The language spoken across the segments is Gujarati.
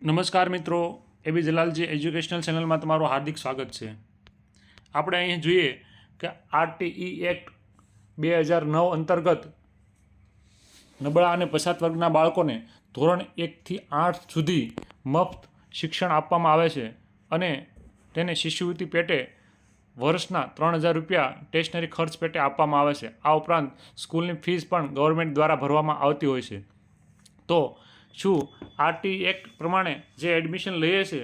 નમસ્કાર મિત્રો, એબી જલાલજી એજ્યુકેશનલ ચેનલમાં તમારું હાર્દિક સ્વાગત છે. આપણે અહીં જોઈએ કે આરટીઈ એક્ટ 2009 અંતર્ગત નબળા અને પછાત વર્ગના બાળકોને ધોરણ 1થી 8 સુધી મફત શિક્ષણ આપવામાં આવે છે અને તેને શિષ્યવૃત્તિ પેટે વર્ષના 3000 રૂપિયા સ્ટેશનરી ખર્ચ પેટે આપવામાં આવે છે. આ ઉપરાંત સ્કૂલની ફીસ પણ ગવર્મેન્ટ દ્વારા ભરવામાં આવતી હોય છે. તો શું આરટી એક્ટ પ્રમાણે જે એડમિશન લઈએ છે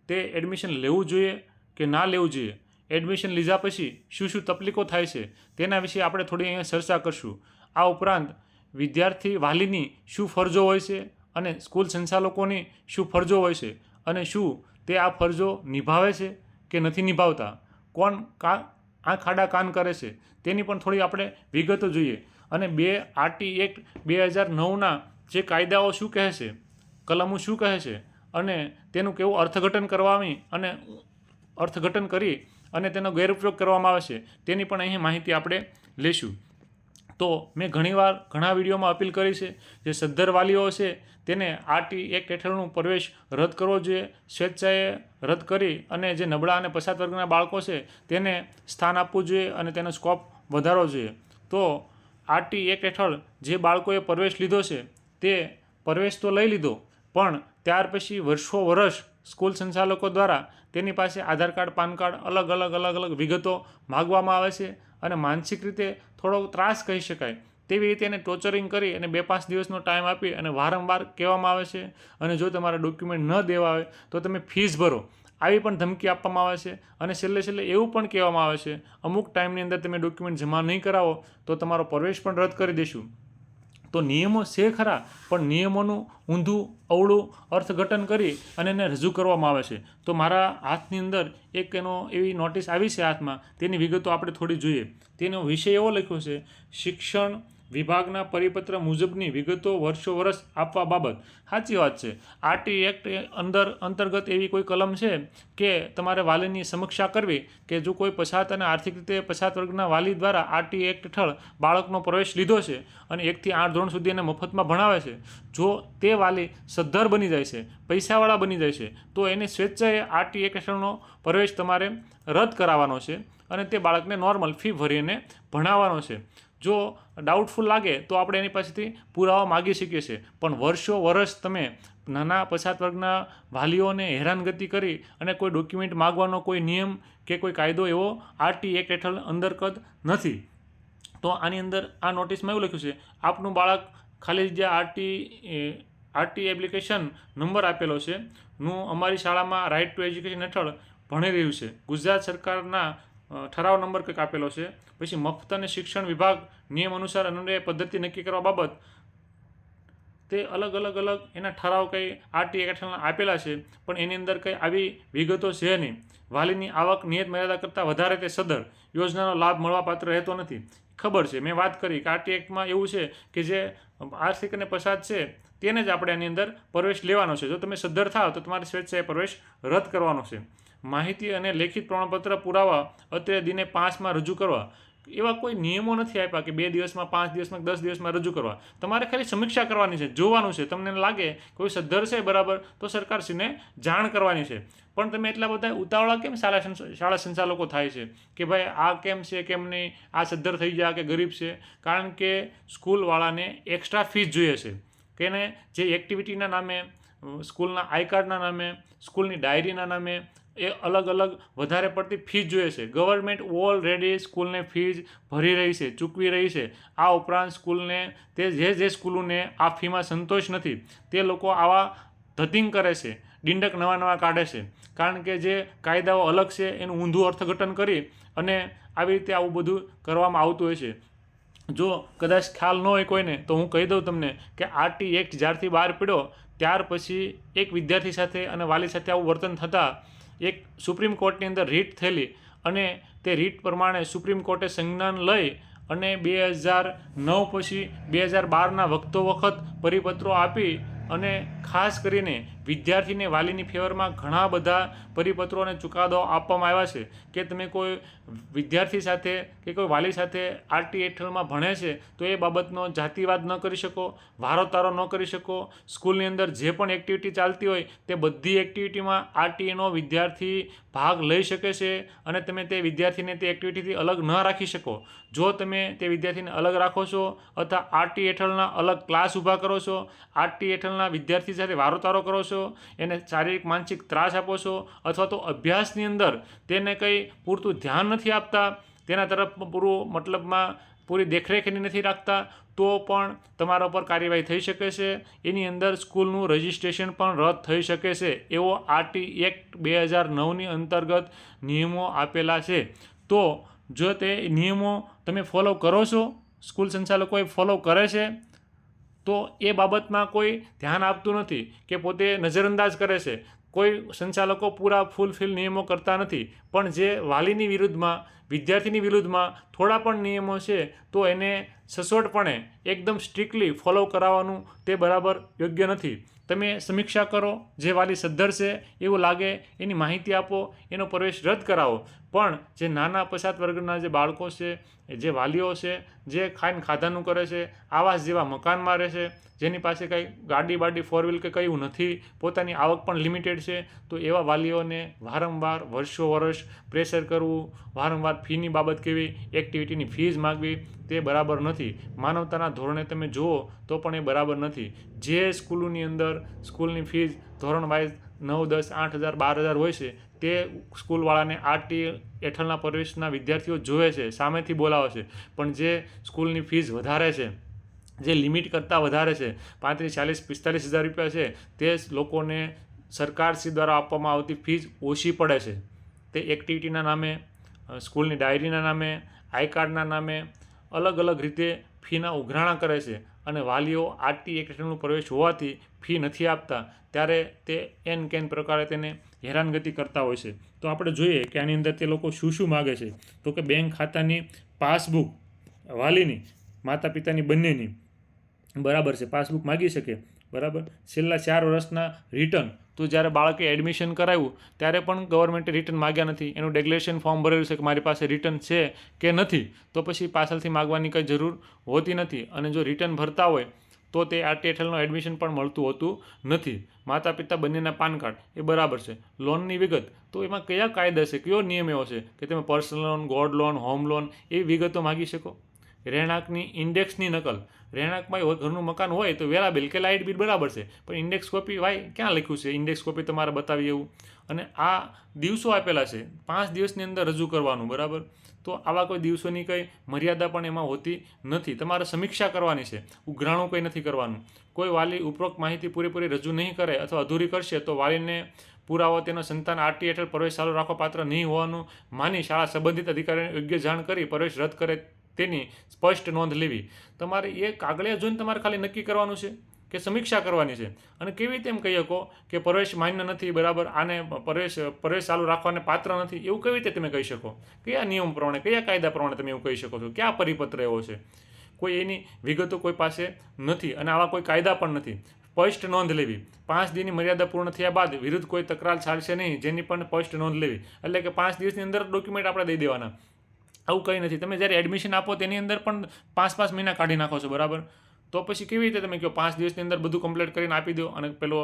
તે એડમિશન લેવું જોઈએ કે ના લેવું જોઈએ? એડમિશન લીધા પછી શું શું તકલીફો થાય છે તેના વિશે આપણે થોડી અહીંયા ચર્ચા કરશું. આ ઉપરાંત વિદ્યાર્થી વાલીની શું ફરજો હોય છે અને સ્કૂલ સંચાલકોની શું ફરજો હોય છે અને શું તે આ ફરજો નિભાવે છે કે નથી નિભાવતા, કોણ આંખ આડા કાન કરે છે તેની પણ થોડી આપણે વિગતો જોઈએ. અને આરટી એક્ટ 2009ના જે કાયદાઓ શું કહે છે, કલમો શું કહે છે અને તેનું કેવું અર્થઘટન અર્થઘટન કરી અને તેનો ગેરઉપયોગ કરવામાં આવે છે તેની પણ અહીં માહિતી આપણે લઈશું. તો મેં ઘણા વિડીયોમાં અપીલ કરી છે જે સદ્ધર વાલીઓ છે તેને આરટી એક્ટ હેઠળનું પ્રવેશ રદ કરવો જોઈએ, સ્વેચ્છાએ રદ કરી અને જે નબળા અને પછાત વર્ગના બાળકો છે તેને સ્થાન આપવું જોઈએ અને તેનો સ્કોપ વધારવો જોઈએ. તો આરટી એક્ટ હેઠળ જે બાળકોએ પ્રવેશ લીધો છે તે પ્રવેશ તો લઈ લીધો, પણ ત્યાર પછી વર્ષ સ્કૂલ સંચાલકો દ્વારા તેની પાસે આધાર કાર્ડ, પાન કાર્ડ અલગ વિગતો માગવામાં આવે છે અને માનસિક રીતે થોડો ત્રાસ કહી શકાય તેવી રીતે એને ટોર્ચરિંગ કરી અને 2-5 દિવસનો ટાઈમ આપી અને વારંવાર કહેવામાં આવે છે અને જો તમારા ડોક્યુમેન્ટ ન દેવા આવે તો તમે ફીસ ભરો, આવી પણ ધમકી આપવામાં આવે છે. અને છેલ્લે એવું પણ કહેવામાં આવે છે અમુક ટાઈમની અંદર તમે ડોક્યુમેન્ટ જમા નહીં કરાવો તો તમારો પ્રવેશ પણ રદ કરી દઈશું. તો નિયમો છે ખરા, પણ નિયમોનું ઊંધું અવળું અર્થઘટન કરી અને એને રજૂ કરવામાં આવે છે. તો મારા હાથની અંદર એક એવી નોટિસ આવી છે હાથમાં, તેની વિગતો આપણે થોડી જોઈએ. તેનો વિષય એવો લખ્યો છે, શિક્ષણ વિભાગના પરિપત્ર મુજબની વિગતો વર્ષ આપવા બાબત. સાચી વાત છે. આરટી એક્ટ અંતર્ગત એવી કોઈ કલમ છે કે તમારે વાલીની સમીક્ષા કરવી કે જો કોઈ પછાત અને આર્થિક રીતે પછાત વર્ગના વાલી દ્વારા આરટી એક્ટ હેઠળ બાળકનો પ્રવેશ લીધો છે અને 1થી 8 ધોરણ સુધી એને મફતમાં ભણાવે છે, જો તે વાલી સદ્ધર બની જાય છે, પૈસાવાળા બની જાય છે, તો એને સ્વેચ્છાએ આરટી એક્ટ હેઠળનો પ્રવેશ તમારે રદ કરાવવાનો છે અને તે બાળકને નોર્મલ ફી ભરીને ભણાવવાનો છે. જો ડાઉટફુલ લાગે તો આપણે એની પાસેથી પુરાવા માગી શકીએ છીએ, પણ વર્ષ તમે નાના પછાત વર્ગના વાલીઓને હેરાનગતિ કરી અને કોઈ ડોક્યુમેન્ટ માગવાનો કોઈ નિયમ કે કોઈ કાયદો એવો આરટી એક્ટ હેઠળ અંતર્ગત નથી. તો આની અંદર આ નોટિસમાં એવું લખ્યું છે, આપનું બાળક ખાલી જે આરટી એપ્લિકેશન નંબર આપેલો છે નું અમારી શાળામાં રાઇટ ટુ એજ્યુકેશન હેઠળ ભણી રહ્યું છે, ગુજરાત સરકારના ઠરાવ નંબર કંઈક આપેલો છે, પછી મફત અને શિક્ષણ વિભાગ નિયમ અનુસાર અન્વયે પદ્ધતિ નક્કી કરવા બાબત તે અલગ એના ઠરાવ કંઈ આરટી એક્ટ હેઠળ આપેલા છે, પણ એની અંદર કંઈ આવી વિગતો છે નહીં. વાલીની આવક નિયત મર્યાદા કરતાં વધારે તે સદર યોજનાનો લાભ મળવાપાત્ર રહેતો નથી. ખબર છે, મેં વાત કરી કે આરટી એક્ટમાં એવું છે કે જે આર્થિક અને પછાત છે તેને જ આપણે એની અંદર પ્રવેશ લેવાનો છે. જો તમે સદ્ધર થાવ તો તમારે સ્વેચ્છાએ પ્રવેશ રદ કરવાનો છે. માહિતી અને લેખિત પ્રમાણપત્ર પુરાવા અત્રે દિને 5માં રજૂ કરવા. એવા કોઈ નિયમો નથી આપ્યા કે 2 દિવસમાં, 5 દિવસમાં, 10 દિવસમાં રજૂ કરવા. તમારે ખાલી સમીક્ષા કરવાની છે, જોવાનું છે. તમને લાગે કોઈ સદ્ધર છે બરાબર તો સરકારશ્રીને જાણ કરવાની છે. પણ તમે એટલા બધા ઉતાવળા કેમ શાળા સંચાલકો થાય છે કે ભાઈ આ કેમ છે, કેમ નહીં, આ સદ્ધર થઈ ગયા કે ગરીબ છે? કારણ કે સ્કૂલવાળાને એક્સ્ટ્રા ફીસ જોઈએ છે કે એને જે એક્ટિવિટીના નામે, સ્કૂલના આઈ કાર્ડના નામે, સ્કૂલની ડાયરીના નામે એ અલગ વધારે પડતી ફીસ જોઈએ છે. ગવર્મેન્ટ ઓલરેડી સ્કૂલને ફીસ ભરી રહી છે, ચૂકવી રહી છે. આ ઉપરાંત સ્કૂલને તે જે સ્કૂલોને આ ફીમાં સંતોષ નથી તે લોકો આવા ધતિંગ કરે છે, ડિંડક નવા કાઢે છે. કારણ કે જે કાયદાઓ અલગ છે એનું ઊંધું અર્થઘટન કરી અને આવી રીતે આવું બધું કરવામાં આવતું હોય છે. જો કદાચ ખ્યાલ ન હોય કોઈને તો હું કહી દઉં તમને કે આરટી એક્ટ જ્યારથી બહાર પડ્યો ત્યાર પછી એક વિદ્યાર્થી સાથે અને વાલી સાથે આવું વર્તન થતાં એક સુપ્રીમ કોર્ટની અંદર રીટ થયેલી અને તે રીટ પ્રમાણે સુપ્રીમ કોર્ટે સંજ્ઞાન લઈ અને 2009 પછી 2012ના વખત પરિપત્રો આપી અને ખાસ કરીને વિદ્યાર્થીને વાલીની ફેવરમાં ઘણા બધા પરિપત્રો અને ચુકાદાઓ આપવામાં આવ્યા છે કે તમે કોઈ વિદ્યાર્થી સાથે કે કોઈ વાલી સાથે આરટી હેઠળમાં ભણે છે તો એ બાબતનો જાતિવાદ ન કરી શકો, વારોતારો ન કરી શકો. સ્કૂલની અંદર જે પણ એક્ટિવિટી ચાલતી હોય તે બધી એક્ટિવિટીમાં આરટીનો વિદ્યાર્થી ભાગ લઈ શકે છે અને તમે તે વિદ્યાર્થીને તે એક્ટિવિટીથી અલગ ન રાખી શકો. જો તમે તે વિદ્યાર્થીને અલગ રાખો છો અથવા આરટી હેઠળના અલગ ક્લાસ ઊભા કરો છો, આરટી હેઠળના વિદ્યાર્થી સાથે વારોતારો કરો છો, એને શારીરિક માનસિક ત્રાસ આપો છો અથવા તો અભ્યાસની અંદર તેને કંઈ પૂરતું ધ્યાન નથી આપતા, તેના તરફ પૂરી દેખરેખ એની નથી રાખતા, તો પણ તમારા ઉપર કાર્યવાહી થઈ શકે છે. એની અંદર સ્કૂલનું રજિસ્ટ્રેશન પણ રદ થઈ શકે છે. એવો આરટી એક્ટ 2009ની અંતર્ગત નિયમો આપેલા છે. તો જો તે નિયમો તમે ફોલો કરો છો, સ્કૂલ સંચાલકોએ ફોલો કરે છે, તો એ બાબતમાં કોઈ ધ્યાન આપતું નથી કે પોતે નજરઅંદાજ કરે છે. કોઈ સંચાલકો પૂરા ફૂલફિલ નિયમો કરતા નથી, પણ જે વાલીની વિરુદ્ધમાં, વિદ્યાર્થીની વિરુદ્ધમાં થોડા પણ નિયમો છે તો એને સચોટપણે એકદમ સ્ટ્રિક્ટલી ફોલો કરાવવાનું તે બરાબર યોગ્ય નથી. તમે સમીક્ષા કરો, જે વાલી સદ્ધર છે એવું લાગે એની માહિતી આપો, એનો પ્રવેશ રદ કરાવો. પણ જે નાના પછાત વર્ગના જે બાળકો છે, જે વાલીઓ છે, જે ખાધાનું કરે છે, આવાસ જેવા મકાનમાં રહે છે, જેની પાસે કંઈ ગાડી ફોર વ્હીલ કે કંઈ નથી, પોતાની આવક પણ લિમિટેડ છે, તો એવા વાલીઓને વારંવાર વર્ષ પ્રેશર કરવું, વારંવાર ફીની બાબત કેવી, એક્ટિવિટીની ફીઝ માગવી, તે બરાબર નથી. માનવતાના ધોરણે તમે જુઓ તો પણ એ બરાબર નથી. જે સ્કૂલોની અંદર સ્કૂલની ફીઝ ધોરણ વાઇઝ 9, 10, 8,000, 12,000 હોય છે, તે સ્કૂલવાળાને આરટી હેઠળના પ્રવેશના વિદ્યાર્થીઓ જોવે છે, સામેથી બોલાવે છે. પણ જે સ્કૂલની ફીઝ વધારે છે, જે લિમિટ કરતાં વધારે છે, 35,000, 40,000, 45,000 રૂપિયા છે, તે લોકોને સરકારશ્રી દ્વારા આપવામાં આવતી ફીઝ ઓછી પડે છે. તે એક્ટિવિટીના નામે, સ્કૂલની ડાયરીના નામે, આઈ કાર્ડના નામે અલગ અલગ રીતે ફીના ઉઘરાણા કરે છે અને વાલીઓ આરટી એક્ટ હેઠળનો પ્રવેશ હોવાથી ફી નથી આપતા, ત્યારે તે કેન પ્રકારે તેને હેરાનગતિ કરતા હોય છે. તો આપણે જોઈએ કે આની અંદર તે લોકો શું માગે છે. તો કે બેંક ખાતાની પાસબુક, વાલીની, માતા પિતાની બંનેની, બરાબર છે, પાસબુક માગી શકે, બરાબર. છેલ્લા 4 વર્ષના રિટર્ન, તો જ્યારે બાળકે એડમિશન કરાવ્યું ત્યારે પણ ગવર્મેન્ટે રિટર્ન માગ્યા નથી, એનું ડેક્લેરેશન ફોર્મ ભરેલું છે કે મારી પાસે રિટર્ન છે કે નથી, તો પછી પાછળથી માગવાની કંઈ જરૂર હોતી નથી. અને જો રિટર્ન ભરતા હોય તો તે આરટી હેઠળનું એડમિશન પણ મળતું હોતું નથી. માતા પિતા બંનેના પાન કાર્ડ એ બરાબર છે. લોનની વિગત, તો એમાં કયા કાયદા છે, કયો નિયમ એવો છે કે તમે personal loan, gold loan, home loan એવી વિગતો માગી શકો. રહેણાંકની ઇન્ડેક્સની નકલ, રહેણાંકમાં ઘરનું મકાન હોય તો વેરા બિલ કે લાઇટ બિલ બરાબર છે, પણ ઇન્ડેક્સ કોપી ક્યાં લખ્યું છે, ઇન્ડેક્સ કોપી તમારે બતાવી એવું. અને આ દિવસો આપેલા છે, 5 દિવસની અંદર રજૂ કરવાનું, બરાબર. તો આવા કોઈ દિવસોની કંઈ મર્યાદા પણ એમાં હોતી નથી. તમારે સમીક્ષા કરવાની છે, ઉઘરાણું કંઈ નથી કરવાનું. કોઈ વાલી ઉપરોક્ત માહિતી પૂરેપૂરી રજૂ નહીં કરે અથવા અધૂરી કરશે તો વાલીને પુરાવો તેનો સંતાન આરટી હેઠળ પ્રવેશ ચાલુ રાખવા પાત્ર નહીં હોવાનું માની શાળા સંબંધિત અધિકારીને યોગ્ય જાણ કરી પ્રવેશ રદ કરે તેની સ્પષ્ટ નોંધ લેવી. તમારે એ કાગળિયા જોઈને તમારે ખાલી નક્કી કરવાનું છે કે સમીક્ષા કરવાની છે. અને કેવી રીતે એમ કહી શકો કે પ્રવેશ માન્ય નથી, બરાબર, આને પ્રવેશ ચાલુ રાખવાને પાત્ર નથી, એવું કેવી રીતે તમે કહી શકો? કયા નિયમ પ્રમાણે, કયા કાયદા પ્રમાણે તમે એવું કહી શકો છો? ક્યાં પરિપત્ર એવો છે? કોઈ એની વિગતો કોઈ પાસે નથી અને આવા કોઈ કાયદા પણ નથી. સ્પષ્ટ નોંધ લેવી, 5 દિનની મર્યાદા પૂર્ણ થયા બાદ વિરુદ્ધ કોઈ તકરાર ચાલશે નહીં, જેની પણ સ્પષ્ટ નોંધ લેવી. એટલે કે 5 દિવસની અંદર ડોક્યુમેન્ટ આપણે દઈ દેવાના. આવું કંઈ નથી. તમે જ્યારે એડમિશન આપો તેની અંદર પણ 5 મહિના કાઢી નાખો છો, બરાબર. તો પછી કેવી રીતે તમે કહો 5 દિવસની અંદર બધું કમ્પ્લીટ કરીને આપી દો અને પેલો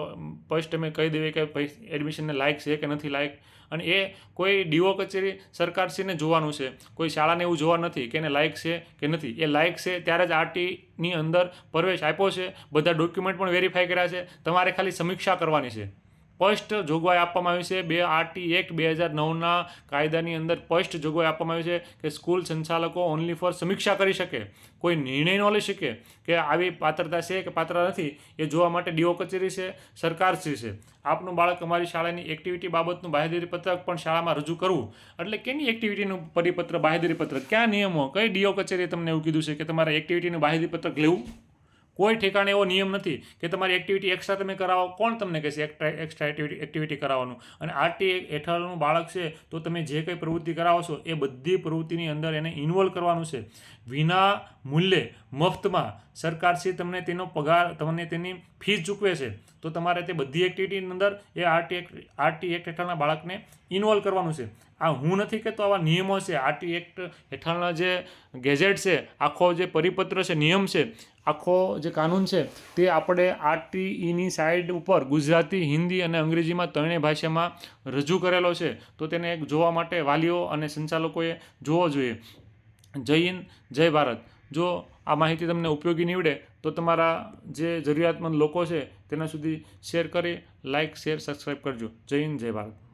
ફર્સ્ટ તમે કહી દેવી કે ભાઈ એડમિશનને લાયક છે કે નથી લાયક. અને એ કોઈ ડીઓ કચેરી સરકારશ્રીને જોવાનું છે, કોઈ શાળાને એવું જોવા નથી કે એને લાયક છે કે નથી. એ લાયક છે ત્યારે જ આરટીની અંદર પ્રવેશ આપ્યો છે, બધા ડોક્યુમેન્ટ પણ વેરીફાઈ કર્યા છે, તમારે ખાલી સમીક્ષા કરવાની છે. સ્પષ્ટ જોગવાઈ આપવામાં આવી છે. આરટી એક્ટ 2009ના કાયદાની અંદર સ્પષ્ટ જોગવાઈ આપવામાં આવી છે કે સ્કૂલ સંચાલકો ઓનલી ફોર સમીક્ષા કરી શકે, કોઈ નિર્ણય ન લઈ શકે કે આવી પાત્રતા છે કે પાત્ર નથી. એ જોવા માટે ડીઓ કચેરી છે, સરકારશ્રી છે. આપનું બાળક અમારી શાળાની એક્ટિવિટી બાબતનું બાંહેધરી પત્રક પણ શાળામાં રજૂ કરવું. એટલે કેની એક્ટિવિટીનું પરિપત્ર, બાંહેધરી પત્રક, ક્યાં નિયમો, કઈ ડીઓ કચેરીએ તમને એવું કીધું છે કે તમારે એક્ટિવિટીનું બાંહેધરી પત્રક લેવું? કોઈ ઠેકાણે એવો નિયમ નથી કે તમારી એક્ટિવિટી એક્સ્ટ્રા તમે કરાવો. કોણ તમને કહેશે એક્સ્ટ્રા એક્ટિવિટી કરાવવાનું? અને આરટી હેઠળનું બાળક છે તો તમે જે કંઈ પ્રવૃત્તિ કરાવો છો એ બધી પ્રવૃત્તિની અંદર એને ઇન્વોલ્વ કરવાનું છે. વિના મૂલ્યે મફતમાં સરકારશ્રી તમને તેનો પગાર, તમને તેની ફીસ ચૂકવે છે, તો તમારે તે બધી એક્ટિવિટીની અંદર એ આરટી એક્ટ હેઠળના બાળકને ઇન્વોલ્વ કરવાનું છે. આ હું નથી કહેતો, આવા નિયમો છે. આરટી એક્ટ હેઠળના જે ગેઝેટ છે, આખો જે પરિપત્ર છે, નિયમ છે, આખો જે કાનૂન છે, તે આપણે આરટીઈની સાઇડ ઉપર ગુજરાતી, હિન્દી અને અંગ્રેજીમાં ત્રણેય ભાષામાં રજૂ કરેલો છે. તો તેને જોવા માટે વાલીઓ અને સંચાલકોએ જોવો જોઈએ. જય હિન્દ, જય ભારત. જો આ માહિતી તમને ઉપયોગી નીવડે તો તમારા જે જરૂરિયાતમંદ લોકો છે તેના સુધી શેર કરી, લાઇક, શેર, સબસ્ક્રાઈબ કરજો. જય હિન્દ, જય ભારત.